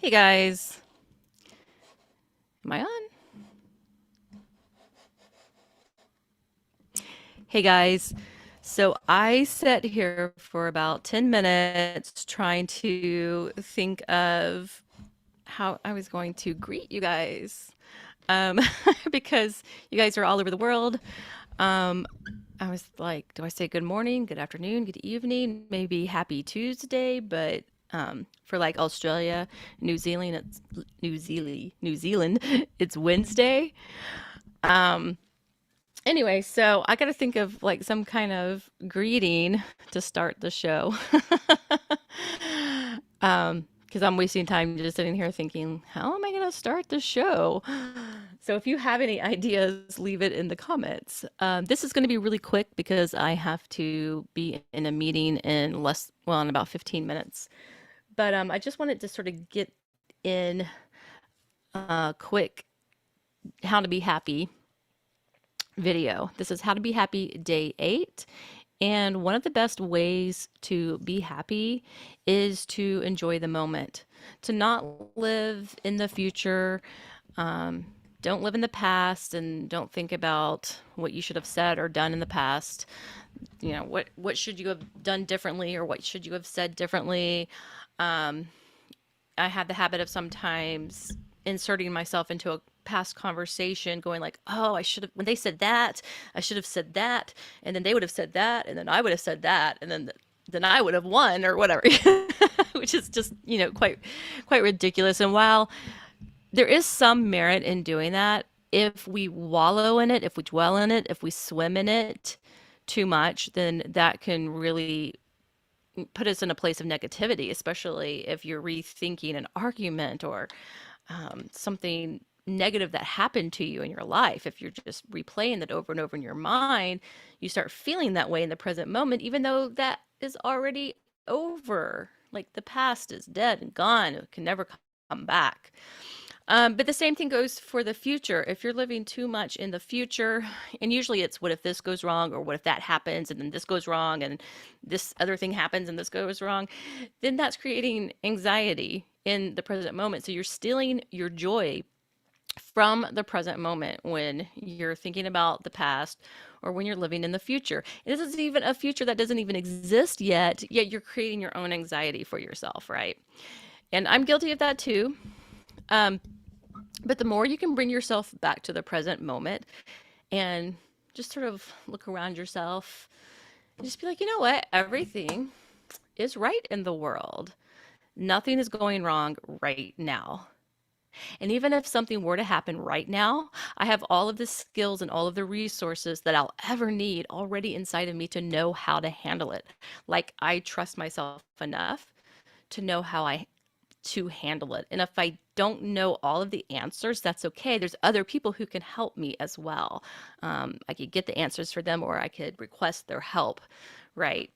Hey guys, am I on? Hey guys, so I sat here for about 10 minutes trying to think of how I was going to greet you guys. Um, because you guys are all over the world. Um, I was like, do I say good morning, good afternoon, good evening, maybe happy Tuesday? But for like Australia, New Zealand, it's Wednesday. Um, Anyway, so I got to think of like some kind of greeting to start the show. Because I'm wasting time just sitting here thinking, how am I going to start the show? So if you have any ideas, leave it in the comments. This is going to be really quick because I have to be in a meeting in in about 15 minutes. But I just wanted to sort of get in quick how to be happy video. This is how to be happy day 8. And one of the best ways to be happy is to enjoy the moment, to not live in the future. Um, don't live in the past and don't think about what you should have said or done in the past. You know, what should you have done differently or what should you have said differently? Um, I have the habit of sometimes inserting myself into a past conversation, going like, "Oh, I should have when they said that, I should have said that, and then they would have said that, and then I would have said that, and then I would have won or whatever," which is just quite ridiculous. And while there is some merit in doing that, if we wallow in it, if we dwell in it, if we swim in it too much, then that can really put us in a place of negativity, especially if you're rethinking an argument or something negative that happened to you in your life. If you're just replaying that over and over in your mind, you start feeling that way in the present moment, even though that is already over. Like the past is dead and gone, it can never come back. But the same thing goes for the future. If you're living too much in the future, and usually it's what if this goes wrong, or what if that happens, and then this goes wrong, and this other thing happens, and this goes wrong, then that's creating anxiety in the present moment. So you're stealing your joy from the present moment when you're thinking about the past or when you're living in the future. This is even a future that doesn't even exist yet you're creating your own anxiety for yourself, right? And I'm guilty of that too. Um, but the more you can bring yourself back to the present moment and just sort of look around yourself and just be like, you know what? Everything is right in the world. Nothing is going wrong right now. And even if something were to happen right now, I have all of the skills and all of the resources that I'll ever need already inside of me to know how to handle it. Like I trust myself enough to know how I to handle it. And if I don't know all of the answers, that's okay. There's other people who can help me as well. I could get the answers for them or I could request their help, right?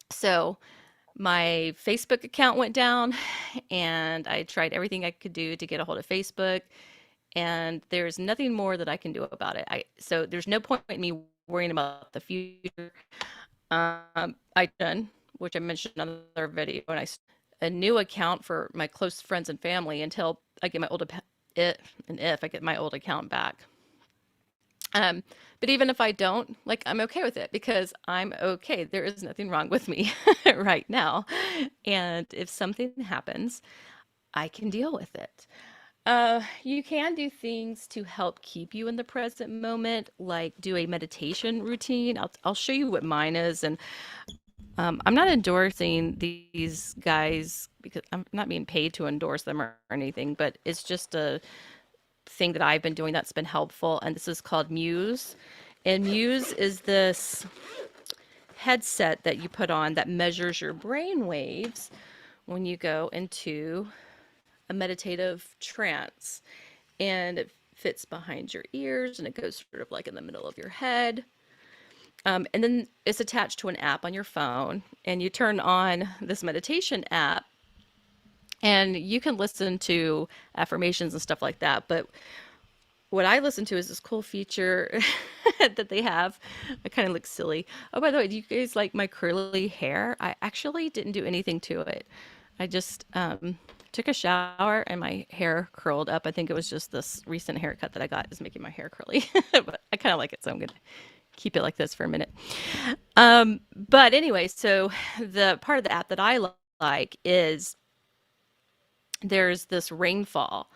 So my Facebook account went down and I tried everything I could do to get a hold of Facebook and there's nothing more that I can do about it. So there's no point in me worrying about the future. I done, which I mentioned in another video, and I a new account for my close friends and family until I get my old it and if I get my old account back. Um, but even if I don't, like I'm okay with it because I'm okay. There is nothing wrong with me right now. And if something happens, I can deal with it. You can do things to help keep you in the present moment, like do a meditation routine. I'll show you what mine is, and I'm not endorsing these guys because I'm not being paid to endorse them or anything, but it's just a thing that I've been doing that's been helpful. And this is called Muse. And Muse is this headset that you put on that measures your brain waves when you go into a meditative trance. And it fits behind your ears and it goes sort of like in the middle of your head. And then it's attached to an app on your phone, and you turn on this meditation app, and you can listen to affirmations and stuff like that. But what I listen to is this cool feature that they have. I kind of look silly. Oh, by the way, do you guys like my curly hair? I actually didn't do anything to it. I just took a shower and my hair curled up. I think it was just this recent haircut that I got is making my hair curly, but I kind of like it, so I'm gonna keep it like this for a minute. But anyway, so the part of the app that I like is there's this rainfall,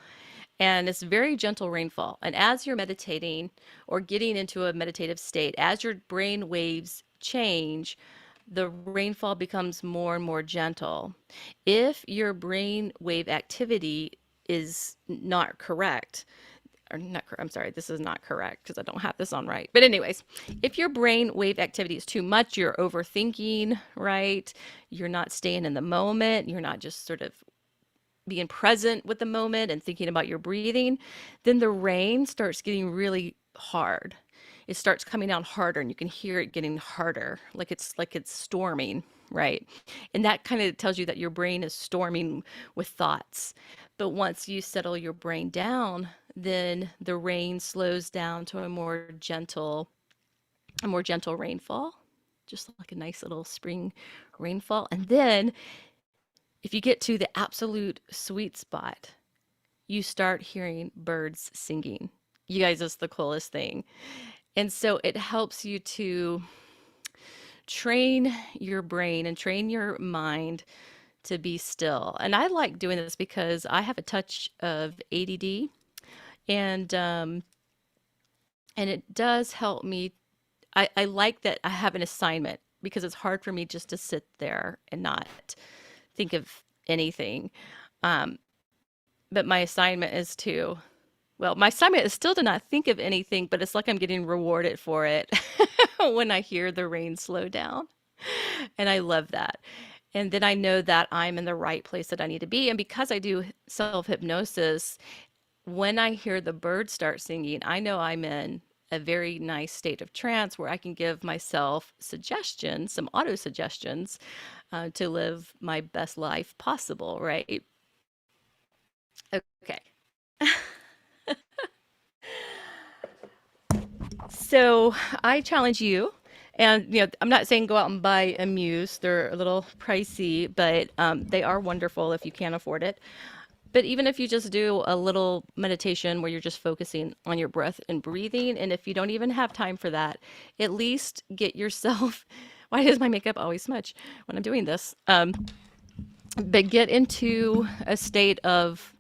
and it's very gentle rainfall. And as you're meditating or getting into a meditative state, as your brain waves change, the rainfall becomes more and more gentle. If your brain wave activity is not correct, or not, I'm sorry, this is not correct because I don't have this on right. But anyways, if your brain wave activity is too much, you're overthinking, right? You're not staying in the moment. You're not just sort of being present with the moment and thinking about your breathing, then the rain starts getting really hard. It starts coming down harder and you can hear it getting harder, like it's storming, right? And that kind of tells you that your brain is storming with thoughts. But once you settle your brain down, then the rain slows down to a more gentle rainfall, just like a nice little spring rainfall. And then if you get to the absolute sweet spot, you start hearing birds singing. You guys, it's the coolest thing. And so it helps you to train your brain and train your mind to be still. And I like doing this because I have a touch of ADD, and it does help me. I like that I have an assignment because it's hard for me just to sit there and not think of anything. Um, but my assignment is still to not think of anything, but it's like I'm getting rewarded for it when I hear the rain slow down. And I love that. And then I know that I'm in the right place that I need to be. And because I do self hypnosis, when I hear the birds start singing, I know I'm in a very nice state of trance where I can give myself suggestions, some auto suggestions, to live my best life possible, right? Okay. So I challenge you, and I'm not saying go out and buy a Muse. They're a little pricey, but they are wonderful if you can't afford it. But even if you just do a little meditation where you're just focusing on your breath and breathing, and if you don't even have time for that, at least get yourself. Why does my makeup always smudge when I'm doing this? But get into a state of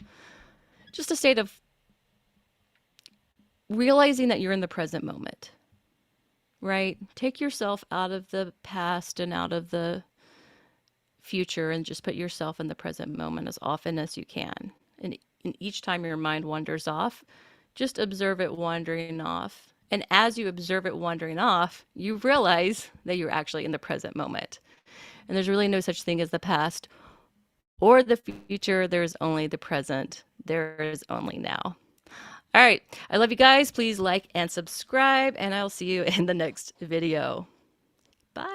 realizing that you're in the present moment, right? Take yourself out of the past and out of the future and just put yourself in the present moment as often as you can. And each time your mind wanders off, just observe it wandering off. And as you observe it wandering off, you realize that you're actually in the present moment. And there's really no such thing as the past or the future. There's only the present. There is only now. All right. I love you guys. Please like and subscribe, and I'll see you in the next video.